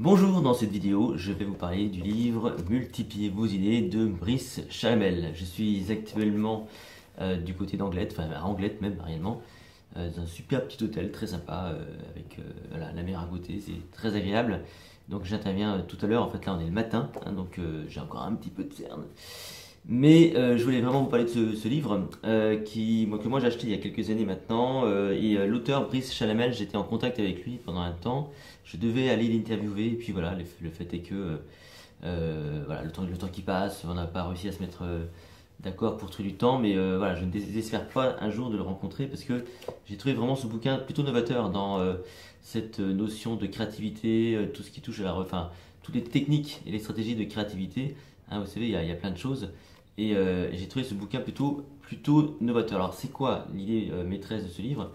Bonjour, dans cette vidéo, je vais vous parler du livre Multipliez vos idées de Brice Chalamel. Je suis actuellement du côté d'Anglette, enfin à Anglette même réellement, dans un super petit hôtel très sympa avec voilà, la mer à côté, c'est très agréable. Donc j'interviens tout à l'heure, en fait là on est le matin, hein, donc j'ai encore un petit peu de cerne. Mais je voulais vraiment vous parler de ce livre que moi j'ai acheté il y a quelques années maintenant. L'auteur Brice Chalamel, j'étais en contact avec lui pendant un temps. Je devais aller l'interviewer, et puis voilà, le fait est que voilà, le temps qui passe, on n'a pas réussi à se mettre d'accord pour trouver du temps, mais voilà, je ne désespère pas un jour de le rencontrer parce que j'ai trouvé vraiment ce bouquin plutôt novateur dans cette notion de créativité, tout ce qui touche à enfin, toutes les techniques et les stratégies de créativité. Hein, vous savez, il y a plein de choses. Et j'ai trouvé ce bouquin plutôt novateur. Alors, c'est quoi l'idée maîtresse de ce livre?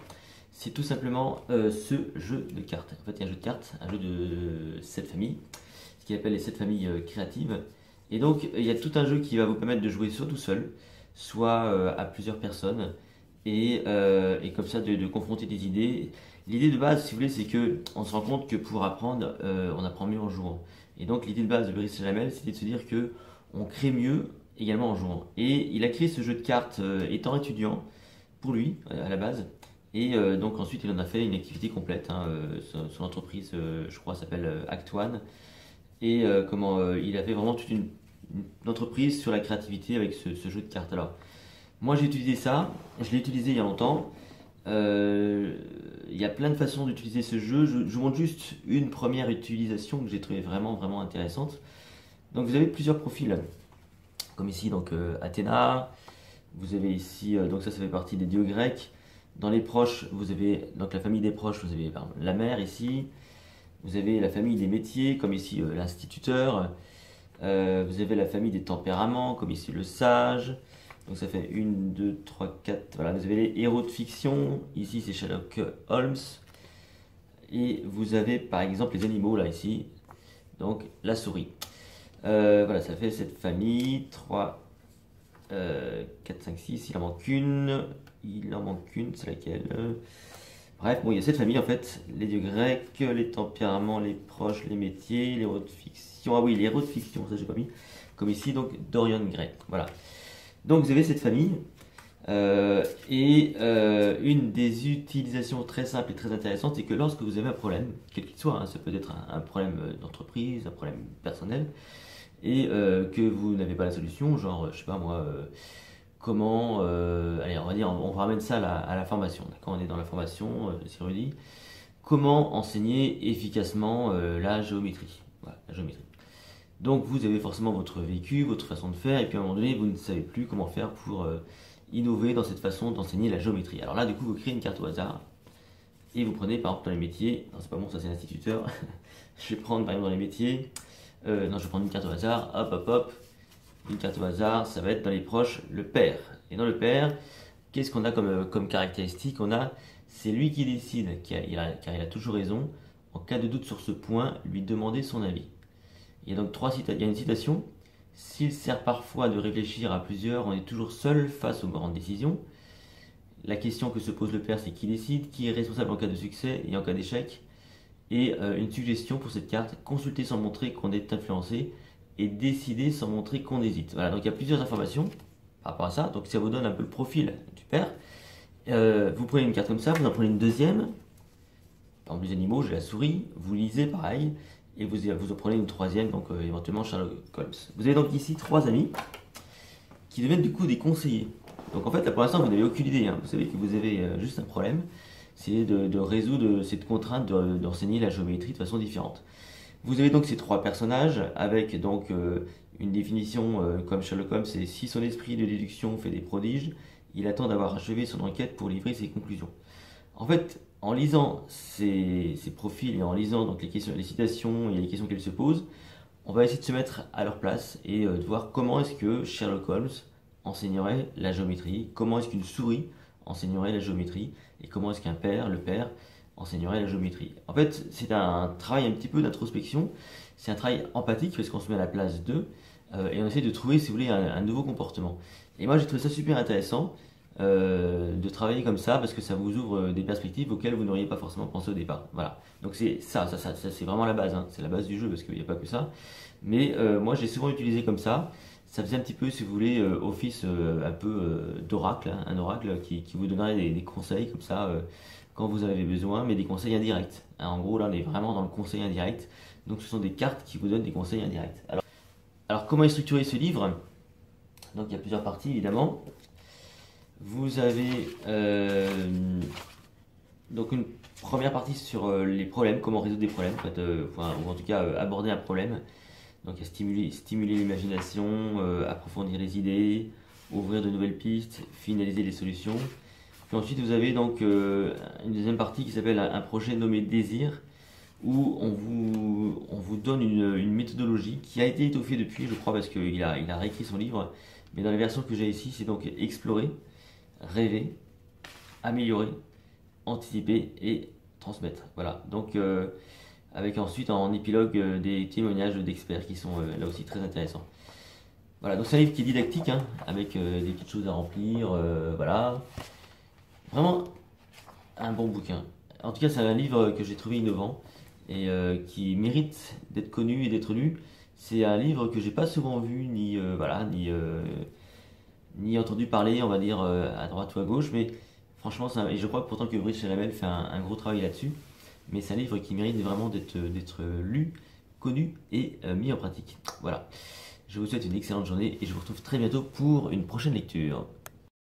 C'est tout simplement ce jeu de cartes. En fait, il y a un jeu de cartes, un jeu de 7 familles, ce qu'il appelle les 7 familles créatives. Et donc, il y a tout un jeu qui va vous permettre de jouer soit tout seul, soit à plusieurs personnes, et comme ça de confronter des idées. L'idée de base, si vous voulez, c'est que on se rend compte que pour apprendre, on apprend mieux en jouant. Et donc, l'idée de base de Brice Lamel, c'était de se dire que on crée mieux également en jouant. Et il a créé ce jeu de cartes étant étudiant, pour lui, à la base. Donc ensuite, il en a fait une activité complète. Hein, son entreprise, je crois, s'appelle Act One. Il a fait vraiment toute une entreprise sur la créativité avec ce jeu de cartes. Alors, moi j'ai utilisé ça, je l'ai utilisé il y a longtemps. Il y a plein de façons d'utiliser ce jeu. Je vous montre juste une première utilisation que j'ai trouvée vraiment intéressante. Donc vous avez plusieurs profils, comme ici donc Athéna. Vous avez ici, donc ça fait partie des dieux grecs. Dans les proches, vous avez donc la famille des proches, vous avez la mère ici. Vous avez la famille des métiers, comme ici l'instituteur. Vous avez la famille des tempéraments, comme ici le sage. Donc ça fait 1, 2, 3, 4. Voilà, vous avez les héros de fiction. Ici c'est Sherlock Holmes. Et vous avez par exemple les animaux là ici. Donc la souris. Voilà, ça fait cette famille. 3, 4, 5, 6. Il en manque une. C'est laquelle? Bref, bon, il y a cette famille en fait, les dieux grecs, les tempéraments, les proches, les métiers, les héros de fiction. Ah oui, les héros de fiction, ça j'ai pas mis. Comme ici, donc Dorian Gray. Voilà. Donc vous avez cette famille. Une des utilisations très simples et très intéressantes, c'est que lorsque vous avez un problème, quel qu'il soit, hein, ça peut être un problème d'entreprise, un problème personnel, que vous n'avez pas la solution, genre, je sais pas moi, comment, allez, on va dire, on ramène ça à la formation. Quand on est dans la formation, c'est Rudy, comment enseigner efficacement la géométrie. Voilà, la géométrie. Donc vous avez forcément votre vécu, votre façon de faire, et puis à un moment donné, vous ne savez plus comment faire pour innover dans cette façon d'enseigner la géométrie. Alors là, du coup, vous créez une carte au hasard, et vous prenez par exemple dans les métiers, non c'est pas bon, ça c'est l'instituteur, je vais prendre par exemple dans les métiers, non je vais prendre une carte au hasard, hop, une carte au hasard, ça va être dans les proches, le père. Et dans le père, qu'est-ce qu'on a comme caractéristique? C'est lui qui décide, car il a toujours raison. En cas de doute sur ce point, lui demander son avis. Il y a donc il y a une citation. S'il sert parfois de réfléchir à plusieurs, on est toujours seul face aux grandes décisions. La question que se pose le père, c'est qui décide, qui est responsable en cas de succès et en cas d'échec. Et une suggestion pour cette carte, consulter sans montrer qu'on est influencé et décider sans montrer qu'on hésite. Voilà, donc il y a plusieurs informations par rapport à ça. Donc ça vous donne un peu le profil du père. Vous prenez une carte comme ça, vous en prenez une deuxième. Par exemple, les animaux, j'ai la souris. Vous lisez pareil. Et vous en prenez une troisième, donc éventuellement Sherlock Holmes. Vous avez donc ici 3 amis qui deviennent du coup des conseillers. Donc en fait, là pour l'instant, vous n'avez aucune idée. Hein. Vous savez que vous avez juste un problème. C'est de résoudre cette contrainte d'enseigner la géométrie de façon différente. Vous avez donc ces 3 personnages avec donc une définition comme Sherlock Holmes, c'est si son esprit de déduction fait des prodiges, il attend d'avoir achevé son enquête pour livrer ses conclusions. En fait, en lisant ces profils et en lisant donc les citations et les questions qu'elles se posent, on va essayer de se mettre à leur place et de voir comment est-ce que Sherlock Holmes enseignerait la géométrie, comment est-ce qu'une souris enseignerait la géométrie et comment est-ce qu'un père, le père, enseignerait la géométrie. En fait, c'est un travail un petit peu d'introspection, c'est un travail empathique parce qu'on se met à la place d'eux et on essaie de trouver, si vous voulez, un nouveau comportement. Et moi, j'ai trouvé ça super intéressant de travailler comme ça parce que ça vous ouvre des perspectives auxquelles vous n'auriez pas forcément pensé au départ. Voilà. Donc c'est ça c'est vraiment la base, hein. C'est la base du jeu parce qu'il n'y a pas que ça. Mais moi j'ai souvent utilisé comme ça. Ça faisait un petit peu, si vous voulez, office un peu d'oracle, hein, un oracle qui vous donnerait des conseils comme ça quand vous en avez besoin, mais des conseils indirects, hein. En gros, là on est vraiment dans le conseil indirect. Donc ce sont des cartes qui vous donnent des conseils indirects. Alors comment est structuré ce livre? Donc il y a plusieurs parties évidemment. Vous avez donc une première partie sur les problèmes, comment résoudre des problèmes, en fait, ou en tout cas aborder un problème. Donc il y a stimuler l'imagination, approfondir les idées, ouvrir de nouvelles pistes, finaliser les solutions. Puis ensuite vous avez donc une deuxième partie qui s'appelle un projet nommé Désir, où on vous donne une méthodologie qui a été étoffée depuis, je crois, parce qu'il il a réécrit son livre. Mais dans la version que j'ai ici, c'est donc explorer, rêver, améliorer, anticiper et transmettre. Voilà. Donc avec ensuite en épilogue des témoignages d'experts qui sont là aussi très intéressants. Voilà, donc c'est un livre qui est didactique, hein, avec des petites choses à remplir, voilà. Vraiment un bon bouquin. En tout cas, c'est un livre que j'ai trouvé innovant et qui mérite d'être connu et d'être lu. C'est un livre que j'ai pas souvent vu ni voilà ni entendu parler, on va dire à droite ou à gauche, mais franchement, et je crois que pourtant que Brice Chalamel fait un gros travail là-dessus. Mais c'est un livre qui mérite vraiment d'être lu, connu et mis en pratique. Voilà. Je vous souhaite une excellente journée et je vous retrouve très bientôt pour une prochaine lecture.